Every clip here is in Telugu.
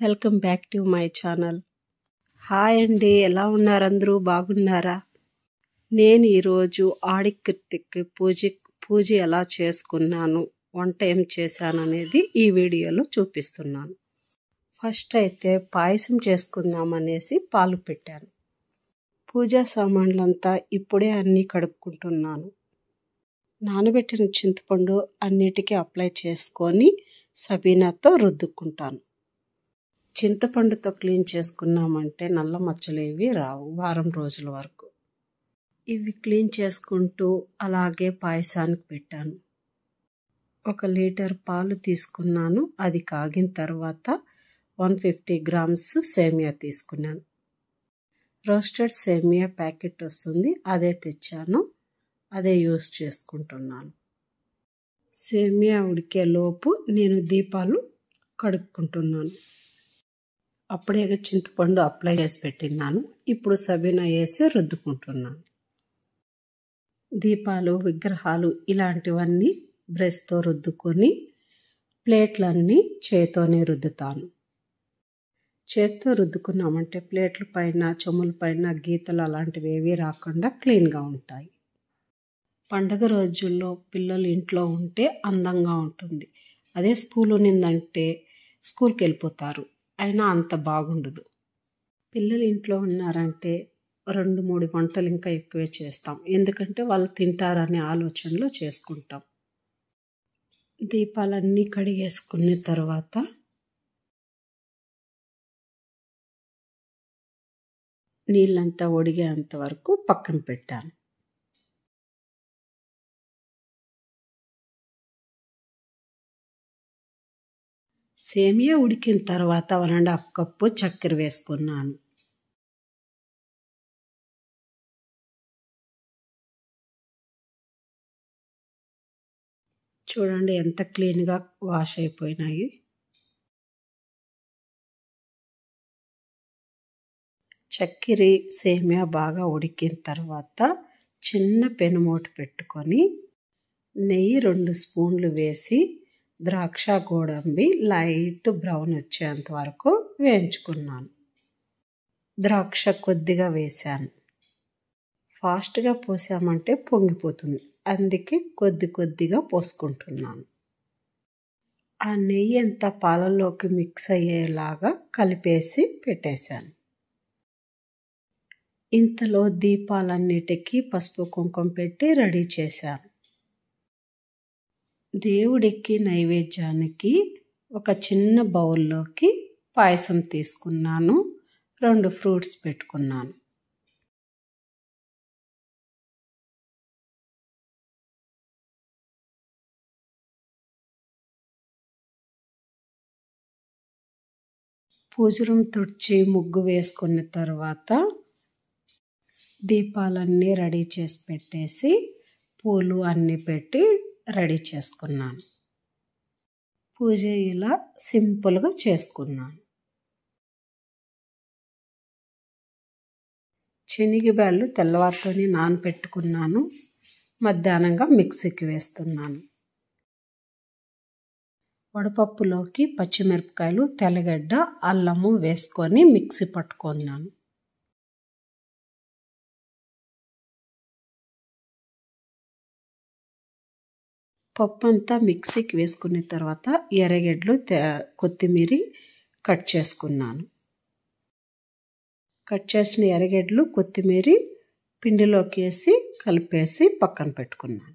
Welcome back to my channel. Hi అండి, ఎలా ఉన్నారు? అందరూ బాగున్నారా? నేను ఈరోజు ఆడికృతికి పూజ ఎలా చేసుకున్నాను, వంట ఏం చేశాను అనేది ఈ వీడియోలో చూపిస్తున్నాను. ఫస్ట్ అయితే పాయసం చేసుకుందామనేసి పాలు పెట్టాను. పూజా సామాన్లంతా ఇప్పుడే అన్నీ కడుక్కుంటున్నాను. నానబెట్టిన చింతపండు అన్నిటికీ అప్లై చేసుకొని సబీనాతో రుద్దుకుంటాను. చింతపండుతో క్లీన్ చేసుకున్నామంటే నల్ల మచ్చలు ఏవి రావు వారం రోజుల వరకు. ఇవి క్లీన్ చేసుకుంటూ అలాగే పాయసానికి పెట్టాను. 1 లీటర్ పాలు తీసుకున్నాను. అది కాగిన తర్వాత 150 గ్రామ్స్ సేమియా తీసుకున్నాను. రోస్టెడ్ సేమియా ప్యాకెట్ వస్తుంది, అదే తెచ్చాను. అదే యూస్ చేసుకుంటున్నాను. సేమియా ఉడికే లోపు నేను దీపాలు కడుక్కుంటున్నాను. అప్పుడే చింతపండు అప్లై చేసి పెట్టినాను. ఇప్పుడు సబీనా వేసి రుద్దుకుంటున్నాను. దీపాలు, విగ్రహాలు ఇలాంటివన్నీ బ్రష్తో రుద్దుకొని ప్లేట్లన్నీ చేత్తోనే రుద్దుతాను. చేత్తో రుద్దుకున్నామంటే ప్లేట్ల పైన, చెమ్ముల పైన గీతలు అలాంటివి ఏవి రాకుండా క్లీన్గా ఉంటాయి. పండగ రోజుల్లో పిల్లలు ఇంట్లో ఉంటే అందంగా ఉంటుంది. అదే స్కూల్ ఉన్నిందంటే స్కూల్కి వెళ్ళిపోతారు, అయినా అంత బాగుండదు. పిల్లలు ఇంట్లో ఉన్నారంటే 2-3 వంటలు ఇంకా ఎక్కువే చేస్తాం, ఎందుకంటే వాళ్ళు తింటారనే ఆలోచనలో చేసుకుంటాం. దీపాలన్నీ కడిగేసుకున్న తర్వాత నీళ్ళంతా ఒడిగేంత వరకు పక్కన పెట్టాను. సేమియా ఉడికిన తర్వాత 1.5 కప్పు చక్కెర వేసుకున్నాను. చూడండి ఎంత క్లీన్గా వాష్ అయిపోయినాయి. చక్కెర సేమియా బాగా ఉడికిన తర్వాత చిన్న పెనుమూట పెట్టుకొని నెయ్యి 2 స్పూన్లు వేసి ద్రాక్ష గోడంబి లైట్ బ్రౌన్ వచ్చేంత వరకు వేయించుకున్నాను. ద్రాక్ష కొద్దిగా వేశాను. ఫాస్ట్గా పోసామంటే పొంగిపోతుంది, అందుకే కొద్దిగా పోసుకుంటున్నాను. ఆ నెయ్యి అంతా పాలల్లోకి మిక్స్ అయ్యేలాగా కలిపేసి పెట్టేశాను. ఇంతలో దీపాలన్నిటికీ పసుపు కుంకుమ పెట్టి రెడీ చేశాను. దేవుడికి నైవేద్యానికి ఒక చిన్న బౌల్లోకి పాయసం తీసుకున్నాను. 2 ఫ్రూట్స్ పెట్టుకున్నాను. పూజ రూమ్ తుడిచి ముగ్గు వేసుకున్న తర్వాత దీపాలన్నీ రెడీ చేసి పెట్టేసి పూలు అన్నీ పెట్టి రెడీ చేసుకున్నాను. పూజ ఇలా సింపుల్గా చేసుకున్నాను. శనగబ్యాళ్ళు తెల్లవారితోనే నానబెట్టుకున్నాను. మధ్యాహ్నంగా మిక్సీకి వేస్తున్నాను. వడపప్పులోకి పచ్చిమిరపకాయలు, తెల్లగడ్డ, అల్లము వేసుకొని మిక్సీ పట్టుకున్నాను. పప్పు అంతా మిక్సీకి వేసుకున్న తర్వాత ఎర్రగడ్డలు, కొత్తిమీర కట్ చేసుకున్నాను. కట్ చేసిన ఎర్రగడ్డలు, కొత్తిమీర పిండిలోకి వేసి కలిపేసి పక్కన పెట్టుకున్నాను.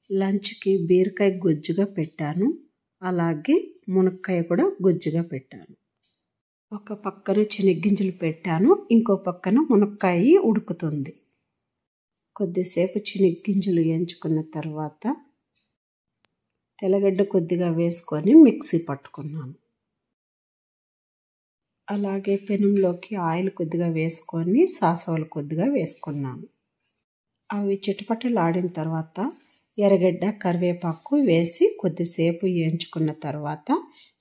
లంచ్కి బీరకాయ గుజ్జుగా పెట్టాను, అలాగే మునక్కాయ కూడా గుజ్జుగా పెట్టాను. ఒక పక్కన శనగ్గింజలు పెట్టాను, ఇంకో పక్కన మునక్కాయ ఉడుకుతుంది. కొద్దిసేపు శనగ్గింజలు వేయించుకున్న తర్వాత తెల్లగడ్డ కొద్దిగా వేసుకొని మిక్సీ పట్టుకున్నాను. అలాగే పెనంలోకి ఆయిల్ కొద్దిగా వేసుకొని సాసవలు కొద్దిగా వేసుకున్నాను. అవి చిటపటలాడిన తర్వాత ఎర్రగడ్డ కరివేపాకు వేసి కొద్దిసేపు వేయించుకున్న తర్వాత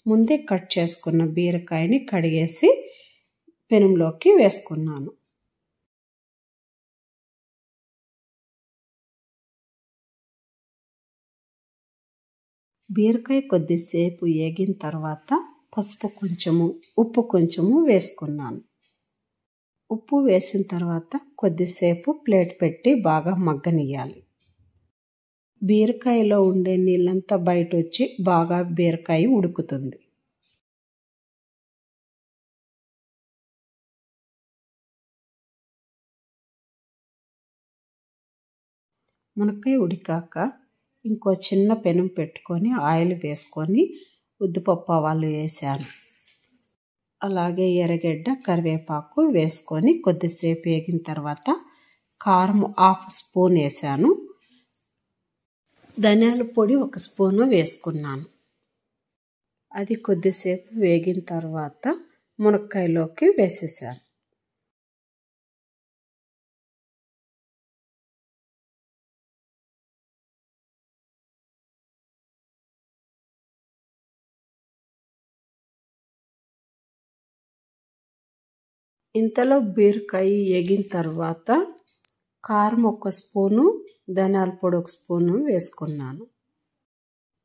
ముందే కట్ చేసుకున్న బీరకాయని కడిగేసి పెనంలోకి వేసుకున్నాను. బీరకాయ కొద్దిసేపు వేగిన తర్వాత పసుపు కొంచెము ఉప్పు కొంచెము వేసుకున్నాను. ఉప్పు వేసిన తర్వాత కొద్దిసేపు ప్లేట్ పెట్టి బాగా మగ్గనియ్యాలి. బీరకాయలో ఉండే నీళ్ళంతా బయట వచ్చి బాగా బీరకాయ ఉడుకుతుంది. మునక్కాయ ఉడికాక ఇంకో చిన్న పెనం పెట్టుకొని ఆయిల్ వేసుకొని ఉద్దిపప్పు ఆవాలు వేసాను. అలాగే ఎర్రగడ్డ కరివేపాకు వేసుకొని కొద్దిసేపు వేగిన తర్వాత కారం 1/2 స్పూన్ వేసాను. ధనియాల పొడి 1 స్పూను వేసుకున్నాను. అది కొద్దిసేపు వేగిన తర్వాత మునక్కాయలోకి వేసేసాను. ఇంతలో బీరకాయ వేగిన తర్వాత కారం 1 స్పూను ధనియాల పొడి 1 స్పూను వేసుకున్నాను.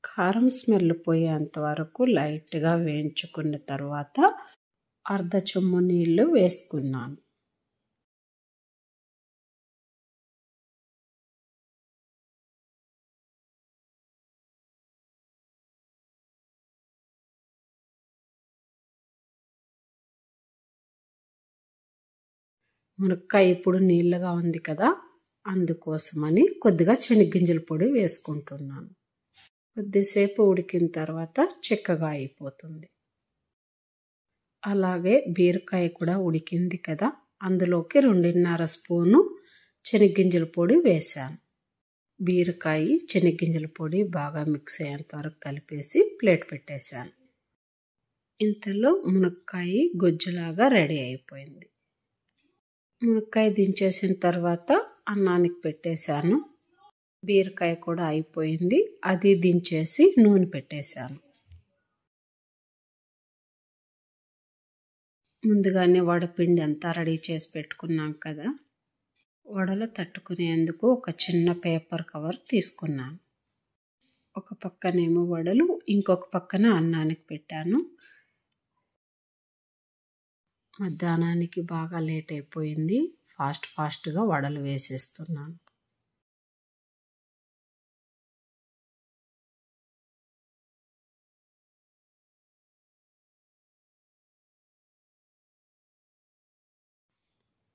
కారం స్మెల్ పోయేంత వరకు లైట్గా వేయించుకున్న తర్వాత 1/2 చెంచా నీళ్ళు వేసుకున్నాను. మునక్కాయ ఇప్పుడు నీళ్ళగా ఉంది కదా, అందుకోసమని కొద్దిగా శనగగింజల పొడి వేసుకుంటున్నాను. కొద్దిసేపు ఉడికిన తర్వాత చిక్కగా అయిపోతుంది. అలాగే బీరకాయ కూడా ఉడికింది కదా, అందులోకి 2.5 స్పూను శనగగింజల పొడి వేసాను. బీరకాయ శనగగింజల పొడి బాగా మిక్స్ అయ్యేంత వరకు కలిపేసి ప్లేట్ పెట్టేశాను. ఇంతలో మునక్కాయ గుజ్జులాగా రెడీ అయిపోయింది. మునక్కాయ దించేసిన తర్వాత అన్నానికి పెట్టేశాను. బీరకాయ కూడా అయిపోయింది, అది దించేసి నూనె పెట్టేశాను. ముందుగానే వడపిండి అంతా రెడీ చేసి పెట్టుకున్నాం కదా, వడలు తట్టుకునేందుకు ఒక చిన్న పేపర్ కవర్ తీసుకున్నాను. ఒక పక్కనేమో వడలు, ఇంకొక పక్కన అన్నానికి పెట్టాను. మధ్యాహ్నానికి బాగా లేట్ అయిపోయింది, ఫాస్ట్గా వడలు వేసేస్తున్నాను.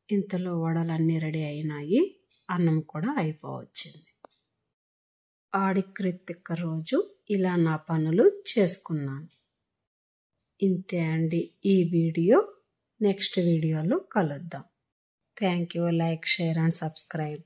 ఇంతలో వడలన్నీ రెడీ అయినాయి, అన్నం కూడా అయిపోవచ్చింది. ఆడి కృత్తిక రోజు ఇలా నా పనులు చేసుకున్నాను. ఇంతే అండి ఈ వీడియో. నెక్స్ట్ వీడియోలో కలుద్దాం. Thank you. Like, share and subscribe.